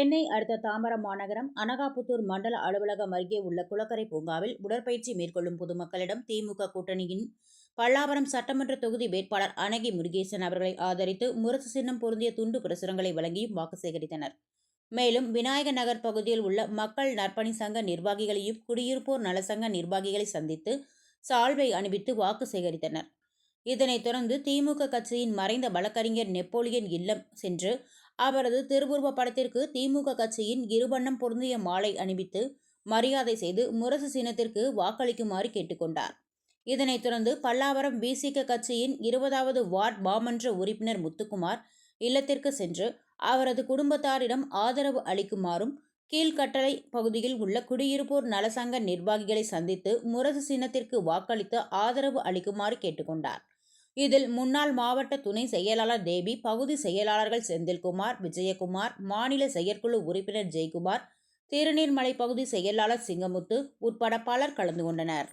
சென்னை அடுத்த தாம்பரம் மாநகரம் அனகாபுத்தூர் மண்டல அலுவலகம் அருகே உள்ள குளக்கரை பூங்காவில் உடற்பயிற்சி மேற்கொள்ளும் பொதுமக்களிடம் திமுக கூட்டணியின் பல்லாவரம் சட்டமன்ற தொகுதி வேட்பாளர் அனகி முருகேசன் அவர்களை ஆதரித்து முரசு சின்னம் பொருந்திய துண்டு பிரசுரங்களை வழங்கியும் வாக்கு சேகரித்தனர். மேலும் விநாயக நகர் பகுதியில் உள்ள மக்கள் நற்பணி சங்க நிர்வாகிகளையும் குடியிருப்போர் நலசங்க நிர்வாகிகளை சந்தித்து சால்வை அணிவித்து வாக்கு சேகரித்தனர். இதனைத் தொடர்ந்து திமுக கட்சியின் மறைந்த வழக்கறிஞர் நெப்போலியன் இல்லம் சென்று அவரது திருவுருவ படத்திற்கு திமுக கட்சியின் இருவண்ணம் பொருந்திய மாலை அணிவித்து மரியாதை செய்து முரசு சின்னத்திற்கு வாக்களிக்குமாறு கேட்டுக்கொண்டார். இதனைத் தொடர்ந்து பல்லாவரம் பிசிக கட்சியின் 20வது வார்டு மாமன்ற உறுப்பினர் முத்துக்குமார் இல்லத்திற்கு சென்று அவரது குடும்பத்தாரிடம் ஆதரவு அளிக்குமாறும் கீழ்கட்டளை பகுதியில் உள்ள குடியிருப்போர் நலசங்க நிர்வாகிகளை சந்தித்து முரசு சின்னத்திற்கு வாக்களித்து ஆதரவு அளிக்குமாறு கேட்டுக்கொண்டார். இதில் முன்னாள் மாவட்ட துணை செயலாளர் தேவி, பகுதி செயலாளர்கள் செந்தில்குமார், விஜயகுமார், மாநில செயற்குழு உறுப்பினர் ஜெயக்குமார், திருநீர்மலை பகுதி செயலாளர் சிங்கமுத்து உட்பட பலர் கலந்து கொண்டனர்.